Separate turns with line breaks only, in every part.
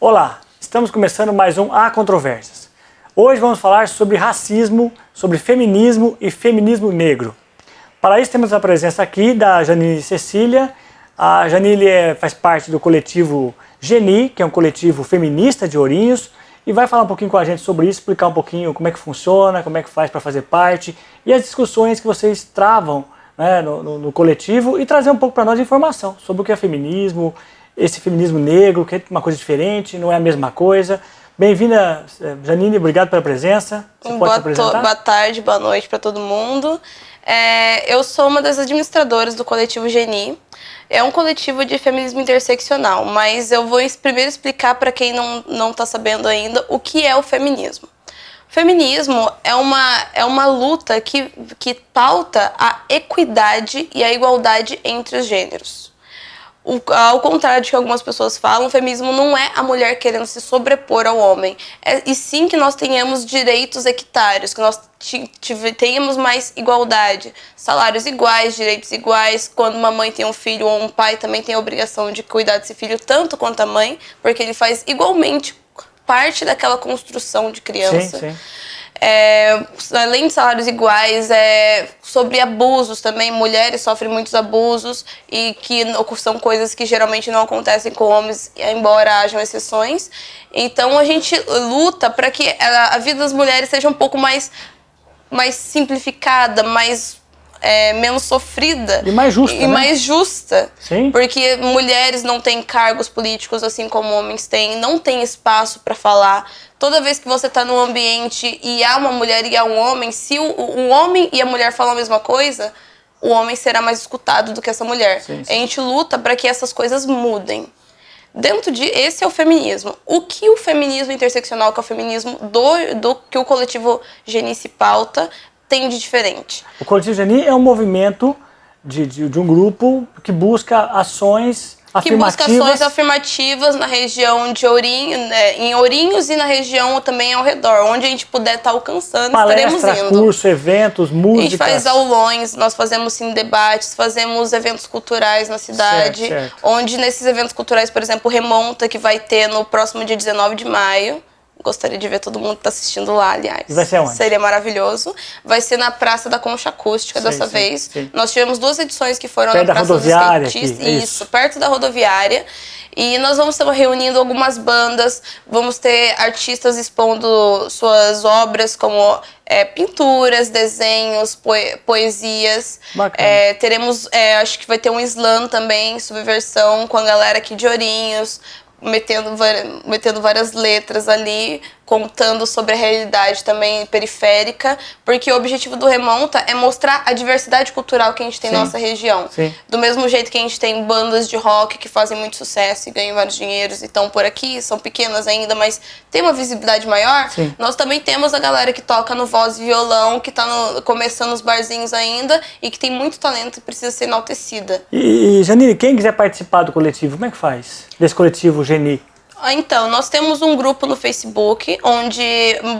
Olá, estamos começando mais um Há Controvérsias. Hoje vamos falar sobre racismo, sobre feminismo e feminismo negro. Para isso temos a presença aqui da Janine Cecília. A Janine faz parte do coletivo Geni, que é um coletivo feminista de Ourinhos, e vai falar um pouquinho com a gente sobre isso, explicar um pouquinho como é que funciona, como é que faz para fazer parte e as discussões que vocês travam, né, no coletivo, e trazer um pouco para nós de informação sobre o que é feminismo, esse feminismo negro, que é uma coisa diferente, não é a mesma coisa. Bem-vinda, Janine, obrigado pela presença.
Você pode se apresentar? Boa tarde, boa noite para todo mundo. Eu sou uma das administradoras do coletivo Geni. É um coletivo de feminismo interseccional, mas eu vou primeiro explicar para quem não está sabendo ainda o que é o feminismo. O feminismo é uma luta que pauta a equidade e a igualdade entre os gêneros. Ao contrário do que algumas pessoas falam, o feminismo não é a mulher querendo se sobrepor ao homem. E sim que nós tenhamos direitos equitários, que nós tenhamos mais igualdade, salários iguais, direitos iguais. Quando uma mãe tem um filho ou um pai também tem a obrigação de cuidar desse filho tanto quanto a mãe, porque ele faz igualmente parte daquela construção de criança.
Sim, sim.
Além de salários iguais, sobre abusos também, mulheres sofrem muitos abusos e que são coisas que geralmente não acontecem com homens, embora hajam exceções. Então a gente luta para que a vida das mulheres seja um pouco mais simplificada, menos sofrida
e mais justa,
mais justa.
Sim.
Porque mulheres não têm cargos políticos assim como homens têm, não têm espaço para falar. Toda vez que você está num ambiente e há uma mulher e há um homem, se o homem e a mulher falam a mesma coisa, o homem será mais escutado do que essa mulher.
Sim, sim.
A gente luta para que essas coisas mudem. Esse é o feminismo. O que o feminismo interseccional, que é o feminismo que o coletivo Geni se pauta, tem de diferente?
O coletivo Geni é um movimento de um grupo que busca ações afirmativas
na região de Ourinhos, em Ourinhos e na região também ao redor, onde a gente puder estar alcançando, estaremos indo.
Cursos, eventos, músicas.
A gente faz aulões, nós fazemos sim debates, fazemos eventos culturais na cidade,
certo.
Onde nesses eventos culturais, por exemplo, Remonta, que vai ter no próximo dia 19 de maio. Gostaria de ver todo mundo que está assistindo lá, aliás.
E vai ser onde?
Seria maravilhoso. Vai ser na Praça da Concha Acústica dessa vez.
Sim.
Nós tivemos 2 edições que foram
perto
na Praça dos
Skatistas.
Isso, perto da rodoviária. E nós vamos estar reunindo algumas bandas, vamos ter artistas expondo suas obras como pinturas, desenhos, poesias. Teremos, acho que vai ter um slam também, subversão, com a galera aqui de Ourinhos, metendo várias letras ali, contando sobre a realidade também periférica, porque o objetivo do Remonta é mostrar a diversidade cultural que a gente tem na nossa região.
Sim.
Do mesmo jeito que a gente tem bandas de rock que fazem muito sucesso e ganham vários dinheiros e estão por aqui, são pequenas ainda, mas tem uma visibilidade maior,
sim.
Nós também temos a galera que toca no voz e violão, que está começando os barzinhos ainda e que tem muito talento e precisa ser enaltecida.
E Janine, quem quiser participar do coletivo, como é que faz? Desse coletivo Geni?
Então, nós temos um grupo no Facebook, onde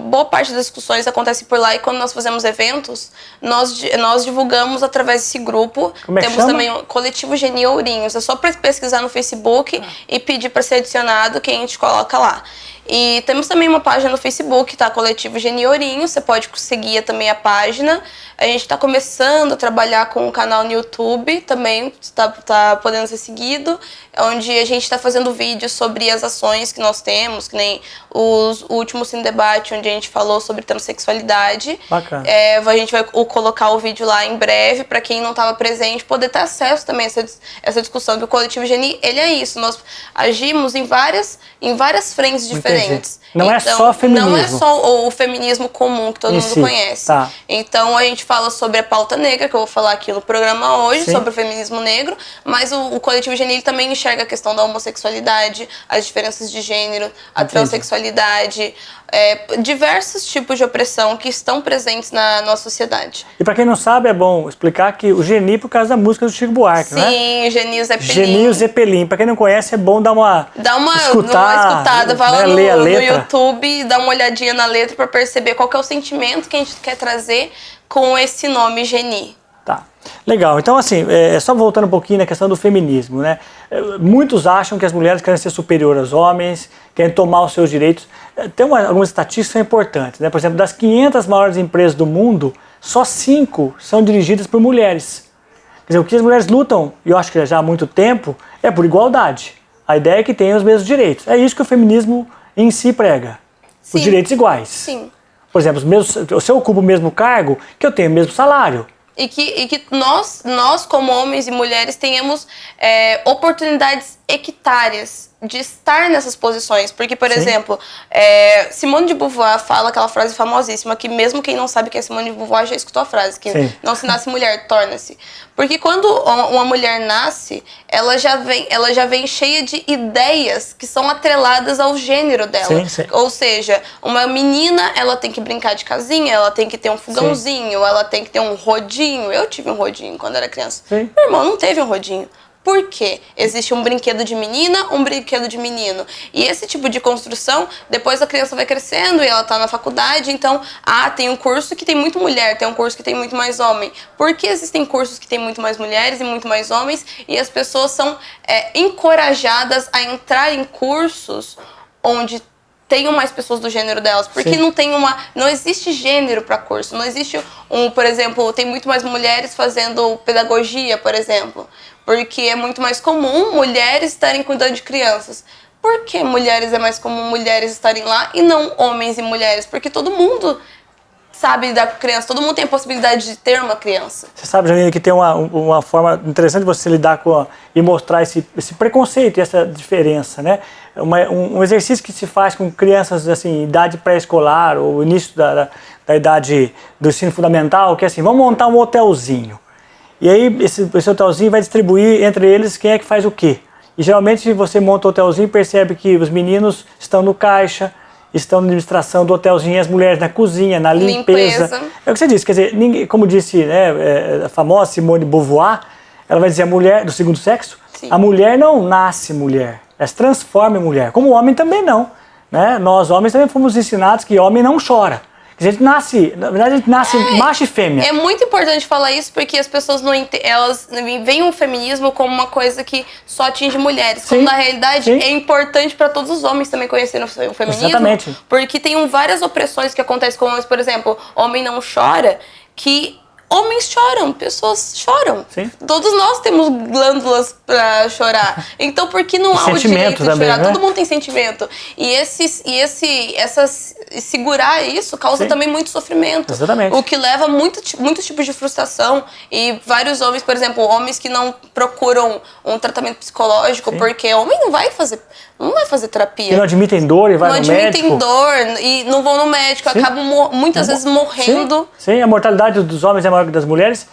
boa parte das discussões acontece por lá, e quando nós fazemos eventos, nós divulgamos através desse grupo.
Como é que
temos
chama?
Também o Coletivo Geni Ourinhos. É só pesquisar no Facebook e pedir para ser adicionado, que a gente coloca lá. E temos também uma página no Facebook, tá? Coletivo Geni Ourinhos, você pode seguir também a página. A gente está começando a trabalhar com um canal no YouTube, também tá podendo ser seguido, onde a gente está fazendo vídeos sobre as ações que nós temos, que nem o último Cine Debate, onde a gente falou sobre transexualidade.
Bacana.
A gente vai colocar o vídeo lá em breve, para quem não estava presente, poder ter acesso também a essa discussão, que o Coletivo Geni, ele é isso, nós agimos em várias frentes diferentes.
Não é só feminismo.
Não é só o feminismo comum que todo mundo conhece.
Tá.
Então a gente fala sobre a pauta negra, que eu vou falar aqui no programa hoje,
sim,
sobre o feminismo negro, mas o Coletivo Geni também enxerga a questão da homossexualidade, as diferenças de gênero, a transexualidade, diversos tipos de opressão que estão presentes na nossa sociedade.
E para quem não sabe, é bom explicar que o Geni por causa da música do Chico Buarque, né?
Sim, Geni e o Zeppelin.
Geni e o Zeppelin. Para quem não conhece, é bom dar uma
escutada, vai lá
ler a
no
letra.
YouTube e dá uma olhadinha na letra para perceber qual que é o sentimento que a gente quer trazer com esse nome Geni.
Tá, legal. Então, assim, só voltando um pouquinho na questão do feminismo, né? Muitos acham que as mulheres querem ser superiores aos homens, querem tomar os seus direitos. Tem algumas estatísticas que são importantes, né? Por exemplo, das 500 maiores empresas do mundo, só 5 são dirigidas por mulheres. Quer dizer, o que as mulheres lutam, e eu acho que já há muito tempo, é por igualdade. A ideia é que tenham os mesmos direitos. É isso que o feminismo em si prega.
Sim.
Os direitos iguais.
Sim.
Por exemplo, se eu ocupo o mesmo cargo, que eu tenho o mesmo salário.
E que nós, como homens e mulheres, tenhamos oportunidades equitárias de estar nessas posições. Porque, por exemplo, Simone de Beauvoir fala aquela frase famosíssima, que mesmo quem não sabe quem é Simone de Beauvoir já escutou a frase, que não se nasce mulher, torna-se. Porque quando uma mulher nasce, ela já vem cheia de ideias que são atreladas ao gênero dela.
Sim.
Ou seja, uma menina, ela tem que brincar de casinha, ela tem que ter um fogãozinho, ela tem que ter um rodinho. Eu tive um rodinho quando era criança.
Sim.
Meu irmão não teve um rodinho. Por quê? Existe um brinquedo de menina, um brinquedo de menino. E esse tipo de construção, depois a criança vai crescendo e ela tá na faculdade, então, tem um curso que tem muito mulher, tem um curso que tem muito mais homem. Por que existem cursos que tem muito mais mulheres e muito mais homens e as pessoas são encorajadas a entrar em cursos onde tenham mais pessoas do gênero delas, porque não existe gênero para curso, não existe por exemplo, tem muito mais mulheres fazendo pedagogia, por exemplo, porque é muito mais comum mulheres estarem cuidando de crianças. Por que mulheres é mais comum mulheres estarem lá e não homens e mulheres? Porque todo mundo sabe lidar com criança, todo mundo tem a possibilidade de ter uma criança. Você
sabe, Janine, que tem uma forma interessante de você lidar e mostrar esse preconceito e essa diferença, né? Um exercício que se faz com crianças, assim, idade pré-escolar ou início da idade do ensino fundamental, que é assim, vamos montar um hotelzinho. E aí esse hotelzinho vai distribuir entre eles quem é que faz o quê. E geralmente você monta o hotelzinho e percebe que os meninos estão no caixa, estão na administração do hotelzinho, as mulheres na cozinha, na limpeza. É o que você disse, quer dizer, ninguém, como disse, né, a famosa Simone de Beauvoir, ela vai dizer a mulher do segundo sexo,
Sim.
A mulher não nasce mulher, ela se transforma em mulher. Como o homem também não. Né? Nós homens também fomos ensinados que homem não chora. A gente nasce, na verdade a gente nasce macho e fêmea.
É muito importante falar isso porque as pessoas elas veem o feminismo como uma coisa que só atinge mulheres. Quando na realidade é importante para todos os homens também conhecerem o feminismo.
Exatamente.
Porque tem várias opressões que acontecem com homens, por exemplo, homem não chora, que homens choram, pessoas choram.
Sim.
Todos nós temos glândulas pra chorar. Então, por que não há o direito de chorar?
Né?
Todo mundo tem sentimento. E segurar isso causa também muito sofrimento.
Exatamente.
O que leva a muitos tipos de frustração. E vários homens, por exemplo, homens que não procuram um tratamento psicológico, porque homem não vai fazer terapia.
Que não admitem dor e vai no médico.
Não admitem dor e não vão no médico. Acabam muitas vezes morrendo.
Sim, a mortalidade dos homens é maior que das mulheres.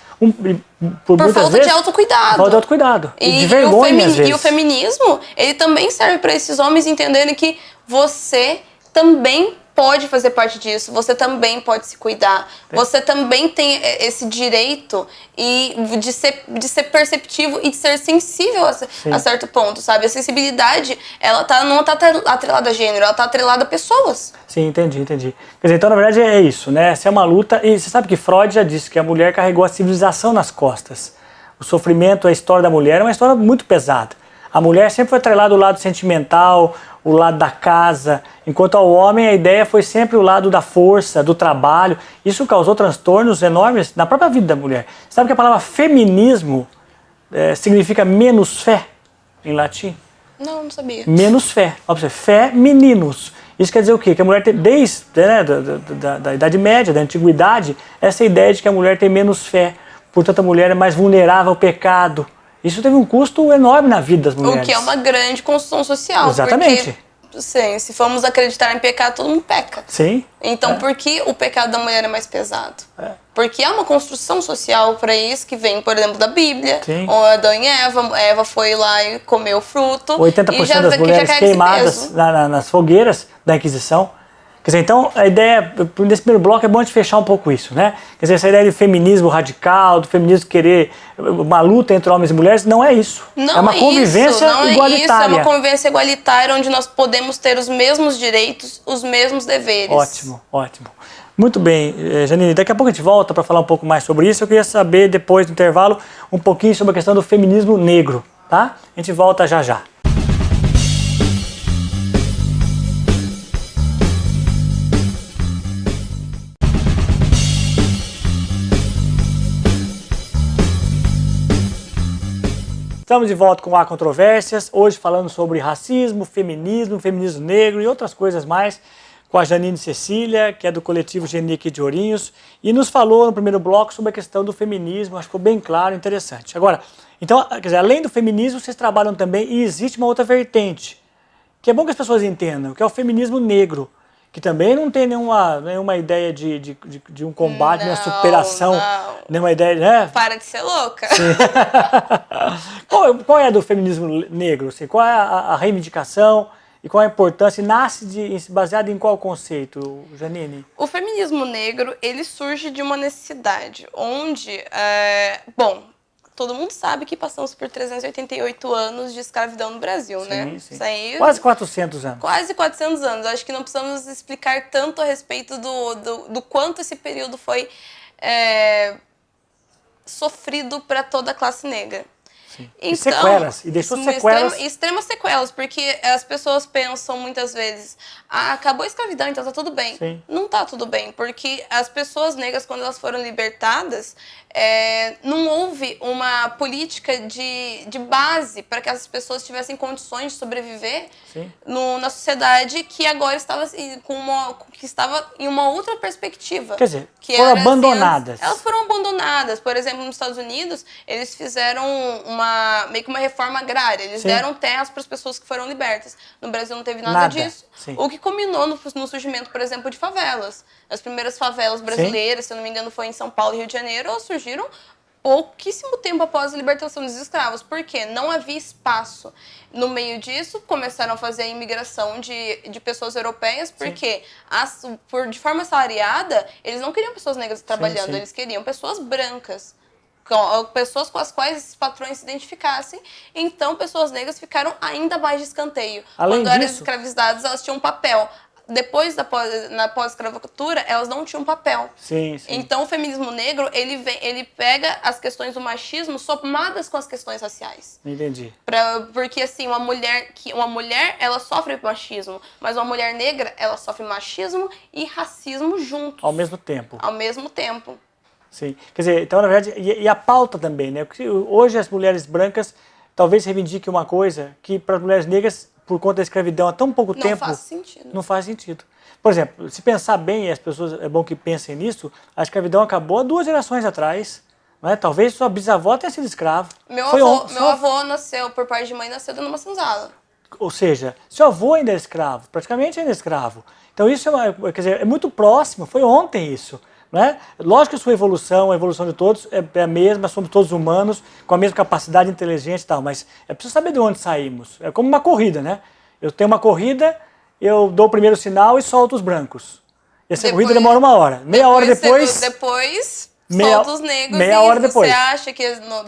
Por
falta de autocuidado.
Falta de autocuidado. E de vergonha, às vezes.
E o feminismo, ele também serve para esses homens entenderem que você também pode fazer parte disso, você também pode se cuidar, você também tem esse direito de ser perceptivo e de ser sensível a certo ponto, sabe? A sensibilidade, ela não tá atrelada a gênero, ela tá atrelada a pessoas.
Sim, entendi. Quer dizer, então na verdade é isso, né? Essa é uma luta, e você sabe que Freud já disse que a mulher carregou a civilização nas costas. O sofrimento, a história da mulher é uma história muito pesada. A mulher sempre foi atrelada ao lado sentimental, o lado da casa, enquanto ao homem a ideia foi sempre o lado da força, do trabalho. Isso causou transtornos enormes na própria vida da mulher. Sabe que a palavra feminismo significa menos fé em latim?
Não sabia.
Menos fé. Fé, meninos. Isso quer dizer o quê? Que a mulher tem, desde da Idade Média, da Antiguidade, essa ideia de que a mulher tem menos fé. Portanto, a mulher é mais vulnerável ao pecado. Isso teve um custo enorme na vida das mulheres.
O que é uma grande construção social.
Exatamente.
Porque, sim, se formos acreditar em pecado, todo mundo peca.
Sim.
Então, por que o pecado da mulher é mais pesado? Porque há uma construção social para isso que vem, por exemplo, da Bíblia.
Sim.
Adão e Eva foi lá e comeu o fruto.
80% das mulheres queimadas nas fogueiras da Inquisição. Quer dizer, então, a ideia, nesse primeiro bloco, é bom a gente fechar um pouco isso, né? Quer dizer, essa ideia de feminismo radical, do feminismo querer uma luta entre homens e mulheres, não é isso.
Não
é uma convivência igualitária.
É uma convivência igualitária onde nós podemos ter os mesmos direitos, os mesmos deveres.
Ótimo. Muito bem, Janine, daqui a pouco a gente volta para falar um pouco mais sobre isso. Eu queria saber, depois do intervalo, um pouquinho sobre a questão do feminismo negro, tá? A gente volta já já. Estamos de volta com Há Controvérsias, hoje falando sobre racismo, feminismo negro e outras coisas mais, com a Janine Cecília, que é do coletivo Geni aqui de Ourinhos, e nos falou no primeiro bloco sobre a questão do feminismo, acho que ficou bem claro e interessante. Agora, então, quer dizer, além do feminismo, vocês trabalham também, e existe uma outra vertente, que é bom que as pessoas entendam, que é o feminismo negro, que também não tem nenhuma ideia de um combate, uma superação, nenhuma ideia, né?
Para de ser louca.
Qual é a do feminismo negro? Assim, qual é a reivindicação e qual a importância? E nasce baseado em qual conceito, Janine?
O feminismo negro, ele surge de uma necessidade, onde, todo mundo sabe que passamos por 388 anos de escravidão no Brasil,
sim,
né?
Sim.
Isso aí,
quase 400 anos.
Quase 400 anos. Acho que não precisamos explicar tanto a respeito do quanto esse período foi sofrido para toda a classe negra.
Sim.
Então,
e sequelas, e deixou sequelas.
Extremas sequelas, porque as pessoas pensam muitas vezes, acabou a escravidão, então tá tudo bem.
Sim.
Não tá tudo bem, porque as pessoas negras, quando elas foram libertadas, não houve uma política de base para que essas pessoas tivessem condições de sobreviver na sociedade que agora estava, que estava em uma outra perspectiva.
Quer dizer, foram abandonadas.
Elas foram abandonadas. Por exemplo, nos Estados Unidos, eles fizeram meio que uma reforma agrária. Eles deram terras para as pessoas que foram libertas. No Brasil não teve nada disso.
Sim.
O que culminou no surgimento, por exemplo, de favelas. As primeiras favelas brasileiras, se eu não me engano, foi em São Paulo e Rio de Janeiro, elas surgiram pouquíssimo tempo após a libertação dos escravos. Por quê? Não havia espaço. No meio disso, começaram a fazer a imigração de pessoas europeias, porque de forma assalariada, eles não queriam pessoas negras trabalhando, eles queriam pessoas brancas. Pessoas com as quais esses patrões se identificassem. Então, pessoas negras ficaram ainda mais de escanteio.
Quando
eram escravizadas, elas tinham um papel. Depois, na pós-escravatura, elas não tinham papel.
Sim.
Então, o feminismo negro, ele pega as questões do machismo somadas com as questões raciais.
Entendi.
Porque, assim, uma mulher, ela sofre machismo, mas uma mulher negra, ela sofre machismo e racismo juntos.
Ao mesmo tempo.
Ao mesmo tempo.
Sim. Quer dizer, então, na verdade, e a pauta também, né? Porque hoje as mulheres brancas talvez reivindiquem uma coisa que para as mulheres negras, por conta da escravidão há tão pouco tempo...
Não faz sentido.
Não faz sentido. Por exemplo, se pensar bem, e as pessoas, é bom que pensem nisso, a escravidão acabou há 2 gerações atrás. Não é? Talvez sua bisavó tenha sido escravo.
Meu avô nasceu, por parte de mãe, nasceu dentro de uma senzala.
Ou seja, seu avô ainda é escravo, praticamente ainda é escravo. Então isso quer dizer, é muito próximo, foi ontem isso. Não é? Lógico que a sua evolução, a evolução de todos é a mesma, somos todos humanos, com a mesma capacidade inteligente e tal, mas é preciso saber de onde saímos. É como uma corrida, né? Eu tenho uma corrida, eu dou o primeiro sinal e solto os brancos. E essa corrida demora 1 hora. Meia hora depois...
solta os negros
meia hora depois.
Você acha que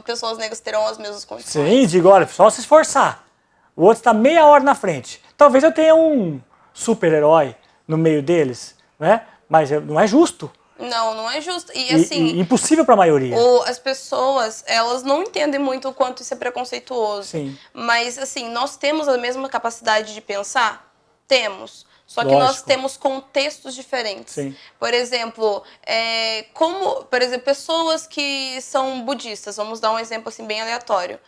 pessoas negras terão as mesmas condições?
Sim, digo, olha, só se esforçar. O outro está meia hora na frente. Talvez eu tenha um super-herói no meio deles, né? Mas não é justo.
Não é justo. E assim...
impossível para a maioria.
As pessoas, elas não entendem muito o quanto isso é preconceituoso.
Sim.
Mas, assim, nós temos a mesma capacidade de pensar? Temos. Só que
Lógico.
nós temos contextos diferentes.
Sim.
Por exemplo, pessoas que são budistas, vamos dar um exemplo assim bem aleatório.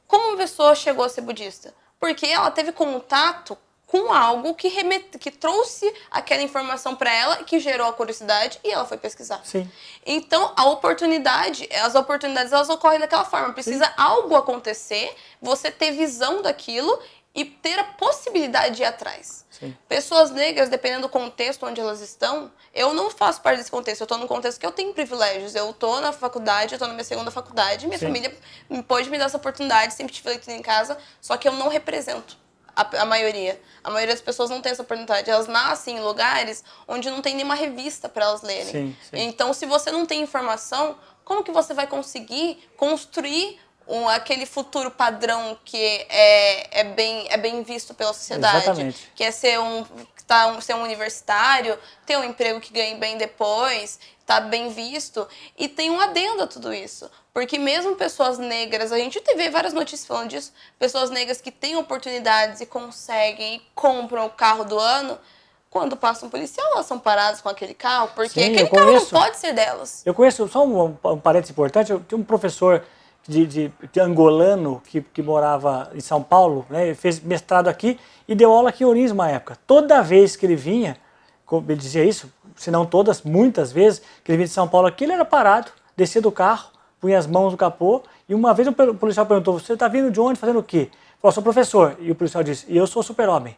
Como uma pessoa chegou a ser budista? Porque ela teve contato com algo que trouxe aquela informação para ela, que gerou a curiosidade e ela foi pesquisar.
Sim.
Então, as oportunidades elas ocorrem daquela forma. Precisa algo acontecer, você ter visão daquilo e ter a possibilidade de ir atrás.
Sim.
Pessoas negras, dependendo do contexto onde elas estão, eu não faço parte desse contexto, eu estou num contexto que eu tenho privilégios. Eu estou na faculdade, eu estou na minha 2ª faculdade, minha família pode me dar essa oportunidade, sempre tive aqui em casa, só que eu não represento a maioria. A maioria das pessoas não tem essa oportunidade. Elas nascem em lugares onde não tem nenhuma revista para elas lerem.
Sim.
Então, se você não tem informação, como que você vai conseguir construir aquele futuro padrão que é bem visto pela sociedade.
Exatamente.
Que é ser ser um universitário, ter um emprego que ganhe bem depois, tá bem visto. E tem um adendo a tudo isso. Porque mesmo pessoas negras, a gente vê várias notícias falando disso, pessoas negras que têm oportunidades e conseguem e compram o carro do ano, quando passa um policial, elas são paradas com aquele carro, porque
Sim,
aquele carro não pode ser delas.
Eu conheço, só um parênteses importante, eu tinha um professor de angolano que morava em São Paulo, né, ele fez mestrado aqui e deu aula aqui em Ourinhos uma época. Toda vez que ele vinha, ele dizia isso, se não todas, muitas vezes, que ele vinha de São Paulo aqui, ele era parado, descia do carro, punha as mãos no capô, e uma vez o policial perguntou, você está vindo de onde, fazendo o quê? Ele falou, sou professor. E o policial disse, e eu sou super-homem.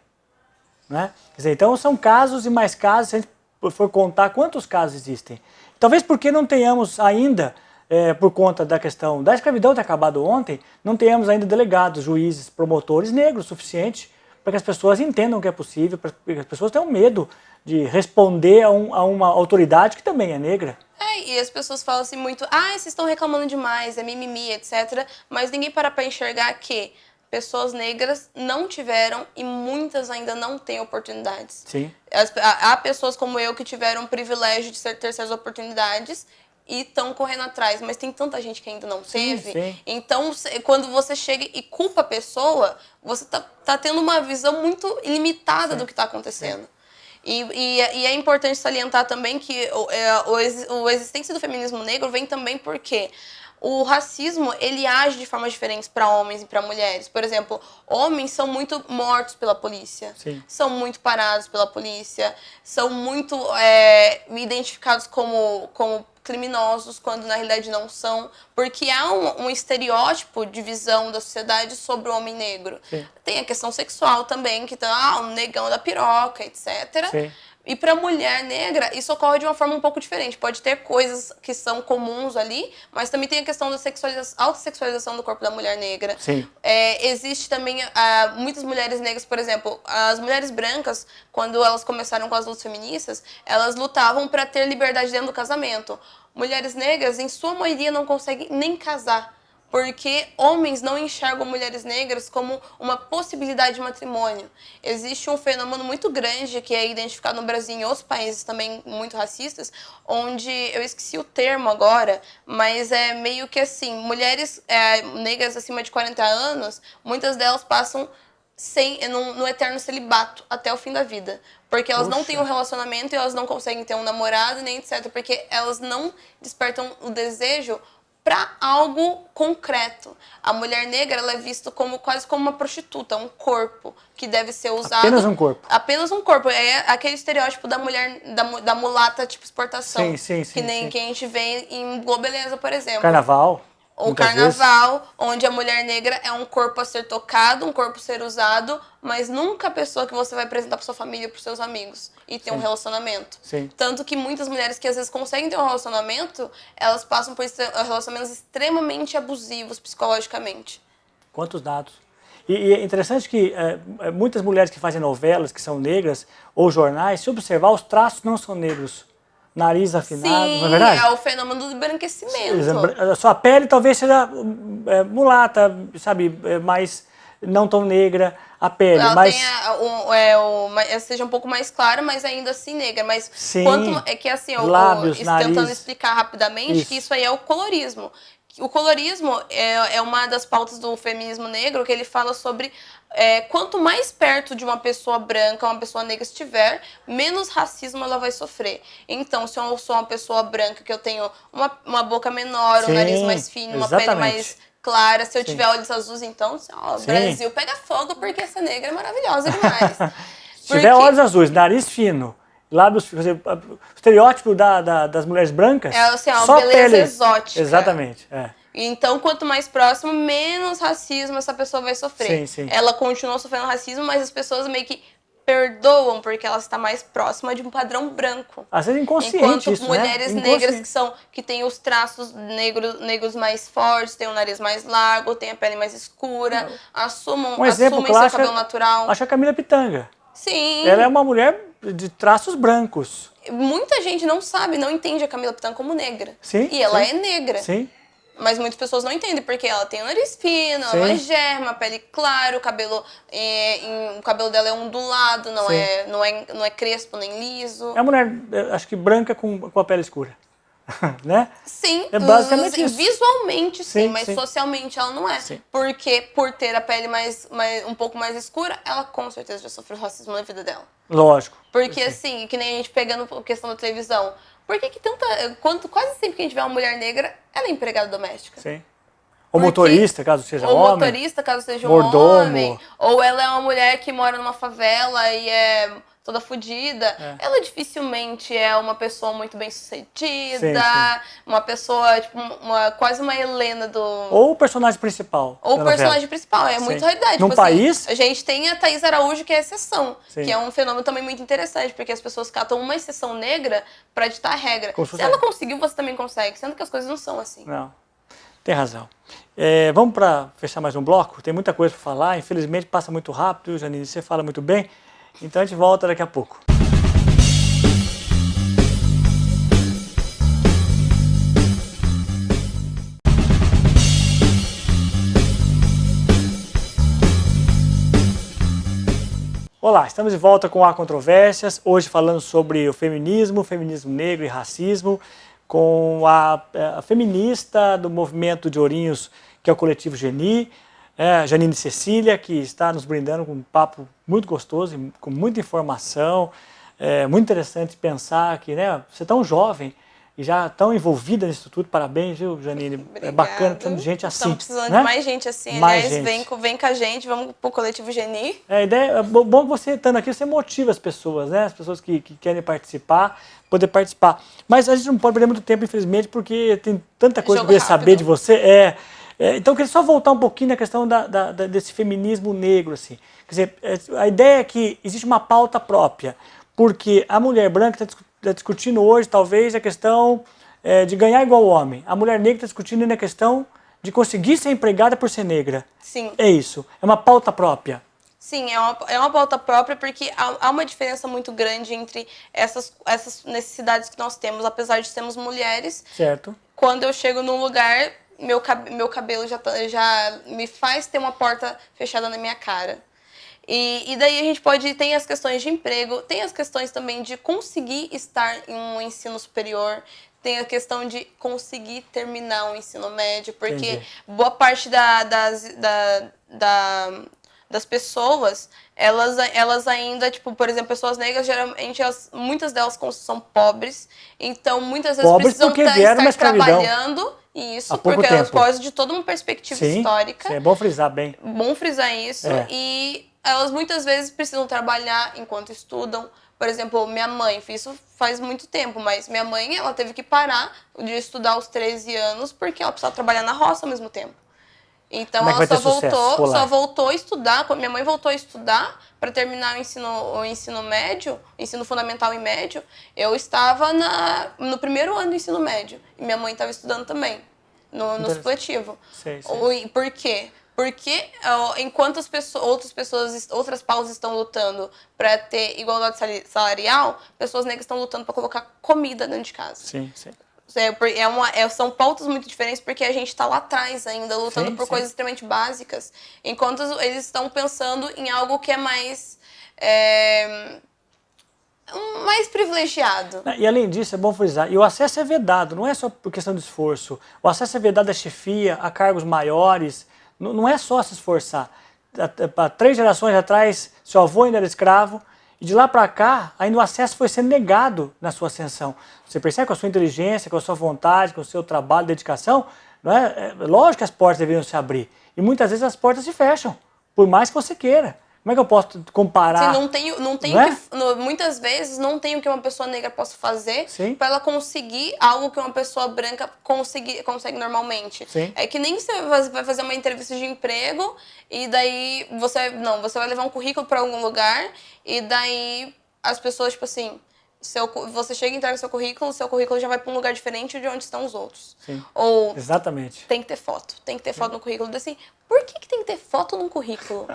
Né? Quer dizer, então são casos e mais casos, se a gente for contar quantos casos existem. Talvez porque não tenhamos ainda, por conta da questão da escravidão ter acabado ontem, não tenhamos ainda delegados, juízes, promotores negros suficientes para que as pessoas entendam que é possível, para que as pessoas tenham medo de responder a uma autoridade que também é negra.
E as pessoas falam assim muito, vocês estão reclamando demais, é mimimi, etc. Mas ninguém para enxergar que pessoas negras não tiveram e muitas ainda não têm oportunidades.
Sim.
Há pessoas como eu que tiveram o privilégio de ter essas oportunidades e estão correndo atrás, mas tem tanta gente que ainda não teve.
Sim.
Então, quando você chega e culpa a pessoa, você tá tendo uma visão muito limitada do que está acontecendo. E é importante salientar também que a existência do feminismo negro vem também porque o racismo, ele age de formas diferentes para homens e para mulheres. Por exemplo, homens são muito mortos pela polícia,
Sim.
São muito parados pela polícia, são muito identificados como criminosos, quando na realidade não são, porque há um estereótipo de visão da sociedade sobre o homem negro.
Sim.
Tem a questão sexual também, que tá, o negão da piroca, etc.
Sim.
E para a mulher negra, isso ocorre de uma forma um pouco diferente. Pode ter coisas que são comuns ali, mas também tem a questão da autossexualização do corpo da mulher negra.
Sim.
Existe também muitas mulheres negras, por exemplo, as mulheres brancas, quando elas começaram com as lutas feministas, elas lutavam para ter liberdade dentro do casamento. Mulheres negras, em sua maioria, não conseguem nem casar, porque homens não enxergam mulheres negras como uma possibilidade de matrimônio. Existe um fenômeno muito grande que é identificado no Brasil e em outros países também muito racistas, onde, eu esqueci o termo agora, mas é meio que assim, mulheres negras acima de 40 anos, muitas delas passam no eterno celibato até o fim da vida. Porque elas não têm um relacionamento e elas não conseguem ter um namorado, nem etc. Porque elas não despertam o desejo para algo concreto. A mulher negra, ela é vista quase como uma prostituta, um corpo que deve ser usado.
Apenas um corpo.
Apenas um corpo. É aquele estereótipo da mulher, da mulata tipo exportação.
Sim,
que nem que a gente vê em Globeleza, por exemplo.
Carnaval.
O carnaval, onde a mulher negra é um corpo a ser tocado, um corpo a ser usado, mas nunca a pessoa que você vai apresentar para sua família, para seus amigos e ter um relacionamento.
Sim.
Tanto que muitas mulheres que às vezes conseguem ter um relacionamento, elas passam por relacionamentos extremamente abusivos psicologicamente.
Quantos dados? E é interessante que muitas mulheres que fazem novelas, que são negras, ou jornais, se observar, os traços não são negros. Nariz afinado,
Sim,
não é verdade?
É o fenômeno do embranquecimento.
A sua pele talvez seja mulata, sabe, mais não tão negra a pele,
ela
mas
seja um pouco mais clara, mas ainda assim negra. Mas
sim,
é que assim,
lábios,
tentando
nariz.
Explicar rapidamente que isso aí é o colorismo. O colorismo é uma das pautas do feminismo negro, que ele fala sobre quanto mais perto de uma pessoa branca, uma pessoa negra estiver, menos racismo ela vai sofrer. Então, se eu sou uma pessoa branca, que eu tenho uma boca menor, um nariz mais fino, uma pele mais clara, se eu tiver olhos azuis, então, o Brasil pega fogo porque essa negra é maravilhosa demais.
Se tiver olhos azuis, nariz fino, lábios, o estereótipo das mulheres brancas,
assim,
só
uma beleza
pele
exótica.
Exatamente,
Então, quanto mais próximo, menos racismo essa pessoa vai sofrer.
Sim.
Ela continua sofrendo racismo, mas as pessoas meio que perdoam porque ela está mais próxima de um padrão branco.
Às vezes inconsciente.
Enquanto
isso,
mulheres
né?
negras que têm os traços negros mais fortes, têm o nariz mais largo, têm a pele mais escura, assumem seu cabelo natural.
Acho a Camila Pitanga.
Sim.
Ela é uma mulher de traços brancos.
Muita gente não sabe, não entende a Camila Pitanga como negra.
Sim.
E ela é negra.
Sim.
Mas muitas pessoas não entendem, porque ela tem o nariz fino, ela é mais germa, a pele clara, o cabelo dela é ondulado, não é crespo nem liso.
É uma mulher, acho que branca com a pele escura. Né?
Sim,
é basicamente isso.
Visualmente sim, mas
sim.
socialmente ela não é.
Sim.
Porque por ter a pele um pouco mais escura, ela com certeza já sofreu racismo na vida dela.
Lógico.
Porque assim, que nem a gente pegando a questão da televisão. Por que quase sempre que a gente vê uma mulher negra, ela é empregada doméstica?
Sim. Ou motorista, caso seja homem.
Ou motorista, caso seja
mordomo.
homem. Ou ela é uma mulher que mora numa favela e é toda fodida. Ela dificilmente é uma pessoa muito bem sucedida, uma pessoa, tipo, quase uma Helena do...
Ou o personagem principal.
Ou o personagem principal, é muito realidade.
Num
tipo,
país...
Assim, a gente tem a Thaís Araújo, que é exceção, que é um fenômeno também muito interessante, porque as pessoas catam uma exceção negra pra ditar a regra. Se ela conseguiu, você também consegue, sendo que as coisas não são assim.
Não, tem razão. Vamos para fechar mais um bloco? Tem muita coisa para falar, infelizmente passa muito rápido, Janine, você fala muito bem. Então a gente volta daqui a pouco. Olá, estamos de volta com Há Controvérsias, hoje falando sobre o feminismo negro e racismo, com a feminista do movimento de Ourinhos, que é o Coletivo Geni, Janine Cecília, que está nos brindando com um papo muito gostoso, com muita informação. Muito interessante pensar que, né, você é tão jovem e já tão envolvida nisso tudo. Parabéns, viu, Janine?
Obrigada.
É bacana, precisando de gente assim.
Estamos precisando
né?
de mais gente assim.
Mais
Aliás,
gente.
Vem com a gente, vamos pro Coletivo Geni.
A ideia é bom que você estando aqui, você motiva as pessoas, né? As pessoas que querem participar, poder participar. Mas a gente não pode perder muito tempo, infelizmente, porque tem tanta coisa que eu queria saber de você. Então eu queria só voltar um pouquinho na questão desse feminismo negro, assim. Quer dizer, a ideia é que existe uma pauta própria, porque a mulher branca está discutindo hoje, talvez, a questão de ganhar igual ao homem. A mulher negra está discutindo na questão de conseguir ser empregada por ser negra.
Sim.
É isso, é uma pauta própria.
Sim, é uma pauta própria porque há uma diferença muito grande entre essas necessidades que nós temos, apesar de sermos mulheres.
Certo.
Quando eu chego num lugar, meu cabelo já me faz ter uma porta fechada na minha cara. E daí a gente tem as questões de emprego, tem as questões também de conseguir estar em um ensino superior, tem a questão de conseguir terminar um ensino médio, porque boa parte das pessoas, elas ainda, tipo, por exemplo, pessoas negras, geralmente, muitas delas são pobres, então muitas vezes precisam estar trabalhando, isso, porque elas podem de toda uma perspectiva histórica.
Sim, é bom frisar bem.
Bom frisar isso, e elas muitas vezes precisam trabalhar enquanto estudam. Por exemplo, minha mãe, isso faz muito tempo, mas minha mãe, ela teve que parar de estudar aos 13 anos porque ela precisava trabalhar na roça ao mesmo tempo. Então ela só voltou a estudar, quando minha mãe voltou a estudar para terminar o ensino médio, ensino fundamental e médio, eu estava no primeiro ano do ensino médio e minha mãe estava estudando também, no supletivo.
Sei.
Por quê? Porque enquanto outras pausas estão lutando para ter igualdade salarial, pessoas negras estão lutando para colocar comida dentro de casa.
Sim.
São pautas muito diferentes porque a gente está lá atrás ainda, lutando por coisas extremamente básicas, enquanto eles estão pensando em algo que é mais privilegiado.
E além disso, é bom frisar, e o acesso é vedado, não é só por questão de esforço. O acesso é vedado à chefia, a cargos maiores, não é só se esforçar. Há 3 gerações atrás, seu avô ainda era escravo, e de lá para cá, ainda o acesso foi sendo negado na sua ascensão. Você percebe com a sua inteligência, com a sua vontade, com o seu trabalho, dedicação, não é? Lógico que as portas deveriam se abrir. E muitas vezes as portas se fecham, por mais que você queira. Como é que eu posso comparar?
Sim, muitas vezes não tem o que uma pessoa negra possa fazer para ela conseguir algo que uma pessoa branca consegue normalmente.
Sim.
É que nem você vai fazer uma entrevista de emprego e daí você vai levar um currículo para algum lugar e daí as pessoas, tipo assim, você chega e entrega seu currículo já vai para um lugar diferente de onde estão os outros.
Sim.
Ou
exatamente.
Tem que ter foto no currículo. Assim, por que tem que ter foto num currículo?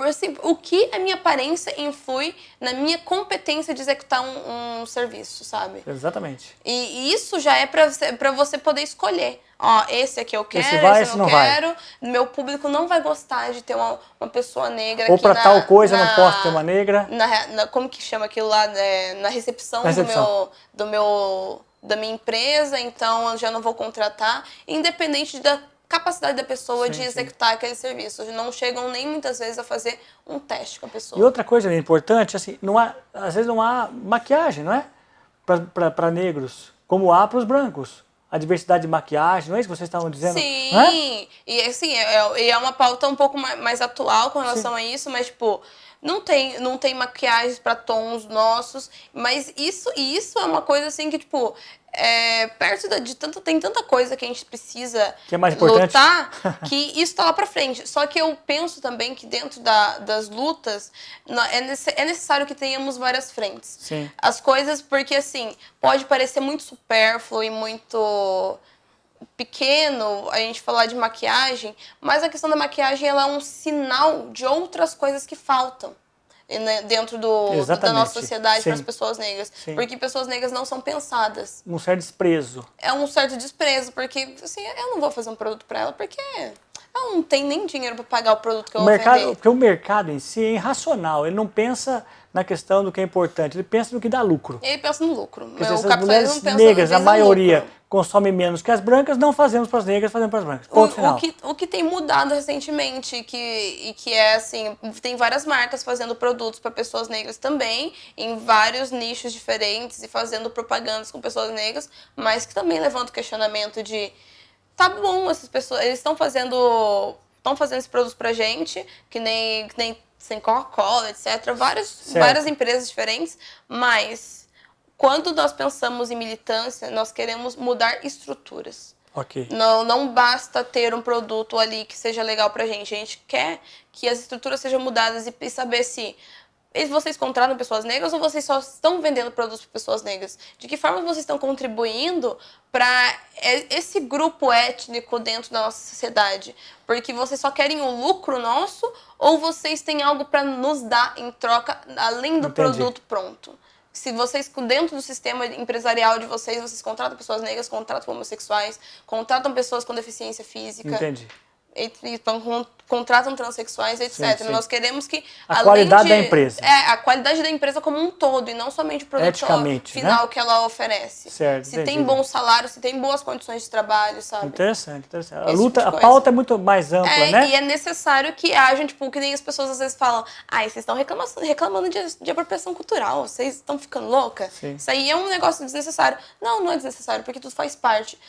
assim, o que a minha aparência influi na minha competência de executar um serviço, sabe?
Exatamente.
E isso já é para você poder escolher. Ó, esse aqui eu quero,
esse
eu
não
não quero.
vai.
Meu público não vai gostar de ter uma pessoa negra
Ou
aqui
para tal coisa eu não posso ter uma negra.
como que chama aquilo lá? Na recepção, da minha empresa, então eu já não vou contratar. Independente da capacidade da pessoa de executar aquele serviço. Não chegam nem muitas vezes a fazer um teste com a pessoa.
E outra coisa importante, assim, às vezes não há maquiagem, não é? Para negros, como há para os brancos. A diversidade de maquiagem, não é isso que vocês estavam dizendo?
Sim,
não é?
E assim, é uma pauta um pouco mais atual com relação a isso, mas tipo, não tem maquiagens para tons nossos, mas isso é uma coisa assim que, tipo, perto tem tanta coisa que a gente precisa
que é mais importante?
Lutar, que isso tá lá pra frente. Só que eu penso também que dentro das lutas é necessário que tenhamos várias frentes.
Sim.
As coisas, porque assim, pode parecer muito supérfluo e muito pequeno a gente falar de maquiagem, mas a questão da maquiagem ela é um sinal de outras coisas que faltam dentro da nossa sociedade para as pessoas negras.
Sim.
Porque pessoas negras não são pensadas.
Um certo desprezo.
É um certo desprezo, porque assim, eu não vou fazer um produto para ela, porque ela não tem nem dinheiro para pagar o produto que eu vou vender.
Porque o mercado em si é irracional, ele não pensa na questão do que é importante, ele pensa no que dá lucro.
Ele pensa no lucro.
Quer dizer, as mulheres negras, a maioria, consomem menos que as brancas, não fazemos para as negras, fazemos para as brancas. Ponto final.
O que tem mudado recentemente, que é assim, tem várias marcas fazendo produtos para pessoas negras também, em vários nichos diferentes e fazendo propagandas com pessoas negras, mas que também levanta o questionamento de tá bom, essas pessoas, eles estão fazendo esses produtos pra gente, que nem sem Coca-Cola, etc. Várias empresas diferentes, mas quando nós pensamos em militância, nós queremos mudar estruturas.
Okay.
Não basta ter um produto ali que seja legal pra gente. A gente quer que as estruturas sejam mudadas e saber se vocês contratam pessoas negras ou vocês só estão vendendo produtos para pessoas negras? De que forma vocês estão contribuindo para esse grupo étnico dentro da nossa sociedade? Porque vocês só querem o lucro nosso ou vocês têm algo para nos dar em troca, além do produto pronto? Se vocês, dentro do sistema empresarial de vocês contratam pessoas negras, contratam homossexuais, contratam pessoas com deficiência física.
Entendi.
Contratam transexuais, etc.
Sim.
Nós queremos que
a qualidade da empresa.
A qualidade da empresa como um todo e não somente o produto final, né, que ela oferece.
Certo,
se tem bom salário, se tem boas condições de trabalho, sabe?
Interessante. A pauta é muito mais ampla, né?
E é necessário que hajam, tipo, que nem as pessoas às vezes falam, vocês estão reclamando de apropriação cultural, vocês estão ficando louca?
Sim.
Isso aí é um negócio desnecessário. Não é desnecessário, porque tudo faz parte.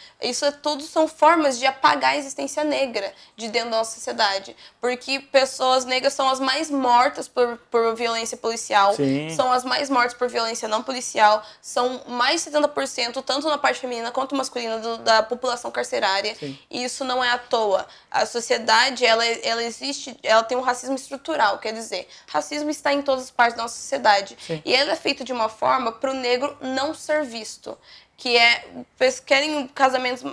Tudo são formas de apagar a existência negra de dentro da nossa sociedade. Porque pessoas negras são as mais mortas por violência policial,
Sim.
são as mais mortas por violência não policial, são mais de 70%, tanto na parte feminina quanto masculina, da população carcerária.
Sim.
E isso não é à toa. A sociedade, ela existe, ela tem um racismo estrutural, quer dizer, racismo está em todas as partes da nossa sociedade.
Sim.
E ele é feito de uma forma para o negro não ser visto. Que querem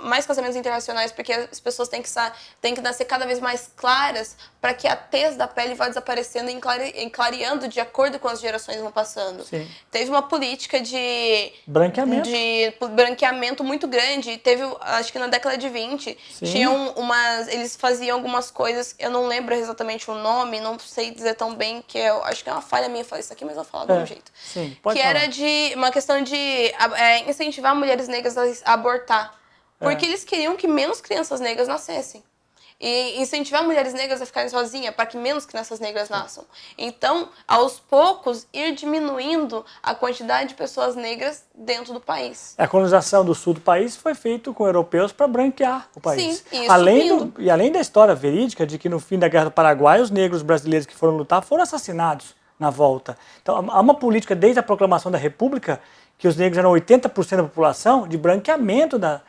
mais casamentos internacionais, porque as pessoas têm que nascer cada vez mais claras para que a tez da pele vá desaparecendo e clareando de acordo com as gerações vão passando.
Sim.
Teve uma política de branqueamento muito grande. Teve, acho que na década de 20, eles faziam algumas coisas, eu não lembro exatamente o nome, não sei dizer tão bem, que acho que é uma falha minha falar isso aqui, mas eu vou falar de um jeito.
Sim, pode
que
falar.
Era de uma questão de incentivar mulheres negras a abortar. Porque eles queriam que menos crianças negras nascessem. E incentivar mulheres negras a ficarem sozinhas para que menos crianças negras nasçam. Então, aos poucos, ir diminuindo a quantidade de pessoas negras dentro do país.
A colonização do sul do país foi feita com europeus para branquear o país.
Sim, isso
além da história verídica de que no fim da Guerra do Paraguai, os negros brasileiros que foram lutar foram assassinados na volta. Então, há uma política desde a proclamação da República que os negros eram 80% da população de branqueamento da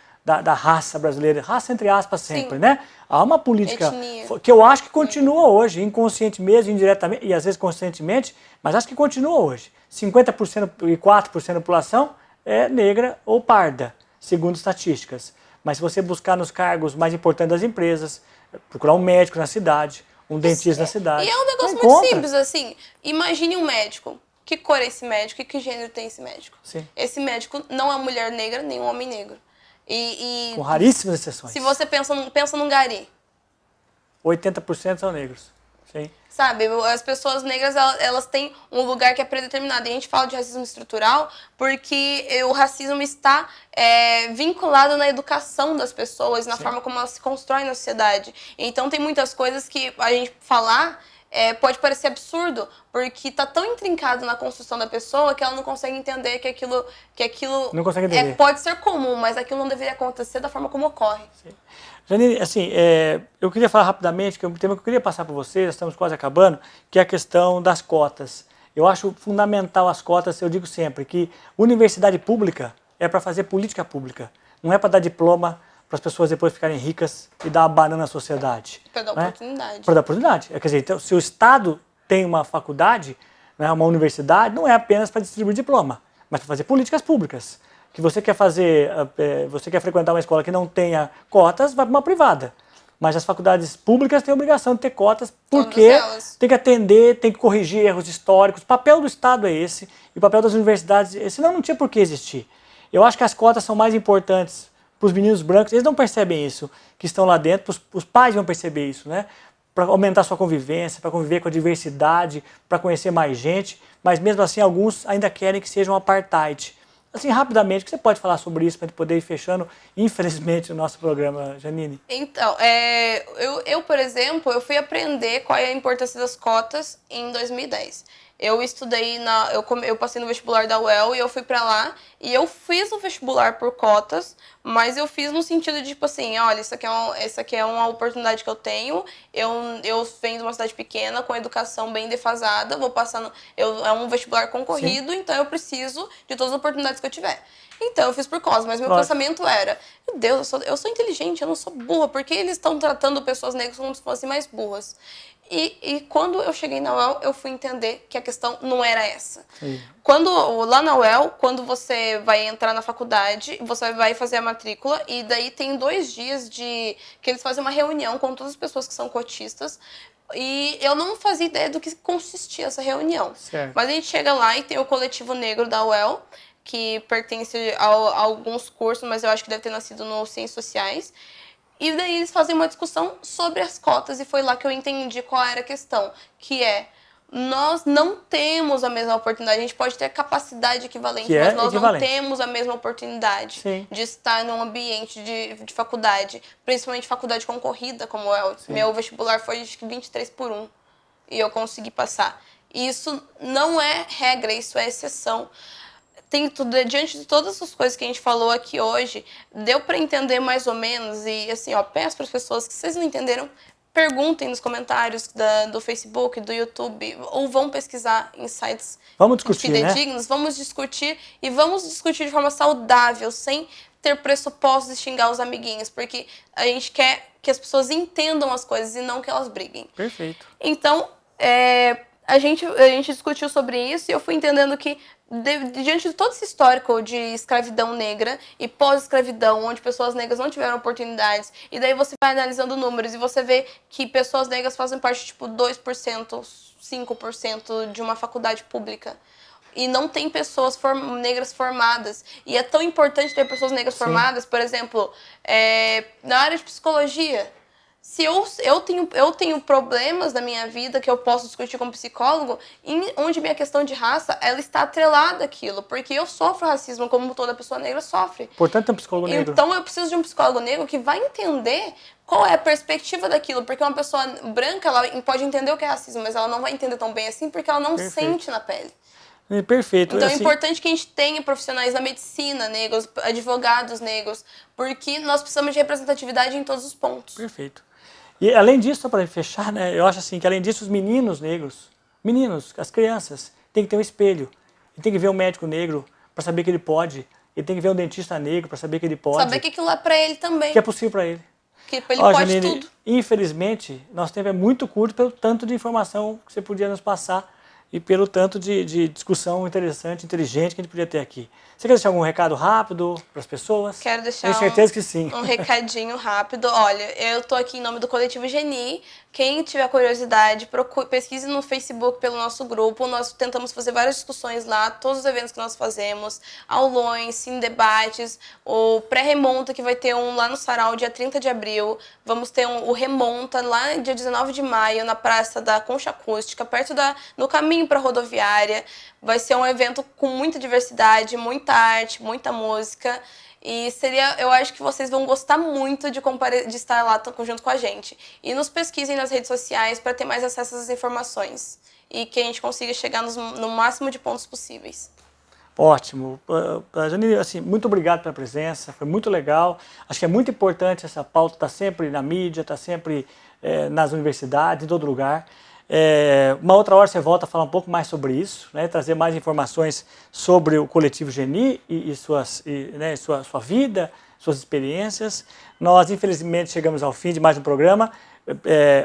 raça brasileira, raça entre aspas sempre, né? Há uma política
etnia,
que eu acho que continua hoje, inconsciente mesmo, indiretamente, e às vezes conscientemente, mas acho que continua hoje. 50% e 4% da população é negra ou parda, segundo estatísticas. Mas se você buscar nos cargos mais importantes das empresas, procurar um médico na cidade, um dentista na cidade.
E é um negócio muito
Encontra.
simples, assim. Imagine um médico. Que cor é esse médico e que gênero tem esse médico?
Sim.
Esse médico não é mulher negra nem um homem negro.
Com raríssimas exceções.
Se você pensa num gari.
80% são negros. Sim.
Sabe, as pessoas negras, elas têm um lugar que é predeterminado. E a gente fala de racismo estrutural porque o racismo está vinculado na educação das pessoas, na forma como elas se constroem na sociedade. Então tem muitas coisas que a gente falar pode parecer absurdo, porque está tão intrincado na construção da pessoa que ela não consegue entender que aquilo
não consegue entender.
Pode ser comum, mas aquilo não deveria acontecer da forma como ocorre.
Sim. Janine, assim, eu queria falar rapidamente, que é um tema que eu queria passar para vocês, estamos quase acabando, que é a questão das cotas. Eu acho fundamental as cotas, eu digo sempre, que universidade pública é para fazer política pública, não é para dar diploma para as pessoas depois ficarem ricas e dar uma banana à sociedade.
Para dar oportunidade.
Para dar oportunidade. Quer dizer, então, se o Estado tem uma faculdade, né, uma universidade, não é apenas para distribuir diploma, mas para fazer políticas públicas. Que você quer você quer frequentar uma escola que não tenha cotas, vai para uma privada. Mas as faculdades públicas têm a obrigação de ter cotas, porque tem que atender, tem que corrigir erros históricos. O papel do Estado é esse, e o papel das universidades é esse, senão não tinha por que existir. Eu acho que as cotas são mais importantes para os meninos brancos, eles não percebem isso, que estão lá dentro, os pais vão perceber isso, né? Para aumentar sua convivência, para conviver com a diversidade, para conhecer mais gente, mas mesmo assim alguns ainda querem que seja um apartheid. Assim, rapidamente, o que você pode falar sobre isso para a gente poder ir fechando, infelizmente, o nosso programa, Janine?
Então, por exemplo, eu fui aprender qual é a importância das cotas em 2010. Eu estudei, eu passei no vestibular da UEL e eu fui pra lá e eu fiz o vestibular por cotas, mas eu fiz no sentido de, tipo assim, olha, isso aqui é uma oportunidade que eu tenho, eu venho de uma cidade pequena, com educação bem defasada, vou passar é um vestibular concorrido, então eu preciso de todas as oportunidades que eu tiver. Então, eu fiz por cotas, mas meu pensamento era, meu Deus, eu sou inteligente, eu não sou burra, por que eles estão tratando pessoas negras como se fossem mais burras? E quando eu cheguei na UEL, eu fui entender que a questão não era essa. Sim. Lá na UEL, quando você vai entrar na faculdade, você vai fazer a matrícula e daí tem 2 dias que eles fazem uma reunião com todas as pessoas que são cotistas. E eu não fazia ideia do que consistia essa reunião. Certo. Mas a gente chega lá e tem o coletivo negro da UEL, que pertence a alguns cursos, mas eu acho que deve ter nascido no Ciências Sociais. E daí eles fazem uma discussão sobre as cotas e foi lá que eu entendi qual era a questão, que nós não temos a mesma oportunidade, a gente pode ter capacidade equivalente, mas nós não temos a mesma oportunidade de estar num ambiente de faculdade, principalmente faculdade concorrida, como meu vestibular foi acho que 23/1 e eu consegui passar. E isso não é regra, isso é exceção. Diante de todas as coisas que a gente falou aqui hoje, deu para entender mais ou menos e assim, peço para as pessoas que vocês não entenderam, perguntem nos comentários do Facebook, do YouTube, ou vão pesquisar em sites fidedignos, vamos discutir e vamos discutir de forma saudável, sem ter pressupostos de xingar os amiguinhos, porque a gente quer que as pessoas entendam as coisas e não que elas briguem. Perfeito. Então, a gente discutiu sobre isso e eu fui entendendo que diante de todo esse histórico de escravidão negra e pós-escravidão, onde pessoas negras não tiveram oportunidades, e daí você vai analisando números e você vê que pessoas negras fazem parte, tipo, 2%, 5% de uma faculdade pública. E não tem pessoas negras formadas. E é tão importante ter pessoas negras formadas, por exemplo, na área de psicologia. Se eu tenho problemas na minha vida que eu posso discutir com um psicólogo, onde minha questão de raça ela está atrelada àquilo, porque eu sofro racismo como toda pessoa negra sofre.
Portanto, é um psicólogo negro.
Então eu preciso de um psicólogo negro que vai entender qual é a perspectiva daquilo, porque uma pessoa branca ela pode entender o que é racismo, mas ela não vai entender tão bem assim porque ela não sente na pele.
Perfeito.
Então é importante que a gente tenha profissionais da medicina negros, advogados negros, porque nós precisamos de representatividade em todos os pontos.
Perfeito. E além disso, só para fechar, né, eu acho assim que além disso os meninos negros, as crianças, tem que ter um espelho. Ele tem que ver um médico negro para saber que ele pode. Ele tem que ver um dentista negro para saber que ele pode.
Saber que aquilo é para ele também.
Que é possível para ele.
Que ele pode Janine, tudo.
Infelizmente, nosso tempo é muito curto pelo tanto de informação que você podia nos passar e pelo tanto de discussão interessante, inteligente que a gente podia ter aqui. Você quer deixar algum recado rápido para as pessoas?
Quero deixar
Tenho certeza que sim.
um recadinho rápido. Olha, eu tô aqui em nome do Coletivo Geni. Quem tiver curiosidade, pesquise no Facebook pelo nosso grupo. Nós tentamos fazer várias discussões lá, todos os eventos que nós fazemos, aulões, sim, debates, o pré-remonta, que vai ter um lá no Sarau, dia 30 de abril. Vamos ter o remonta lá dia 19 de maio, na Praça da Concha Acústica, no caminho para a rodoviária. Vai ser um evento com muita diversidade, muita arte, muita música. E eu acho que vocês vão gostar muito de estar lá junto com a gente. E nos pesquisem nas redes sociais para ter mais acesso às informações. E que a gente consiga chegar no máximo de pontos possíveis.
Ótimo. Janine, assim, muito obrigado pela presença, foi muito legal. Acho que é muito importante essa pauta, estar sempre na mídia, estar sempre nas universidades, em todo lugar. Uma outra hora você volta a falar um pouco mais sobre isso, né, trazer mais informações sobre o Coletivo Geni e sua vida, suas experiências. Nós, infelizmente, chegamos ao fim de mais um programa,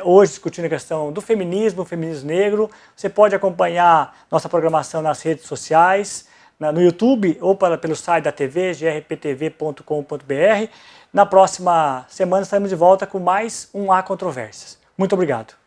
hoje discutindo a questão do feminismo, o feminismo negro. Você pode acompanhar nossa programação nas redes sociais, no YouTube ou pelo site da TV, grptv.com.br. Na próxima semana estaremos de volta com mais um Há Controvérsias. Muito obrigado.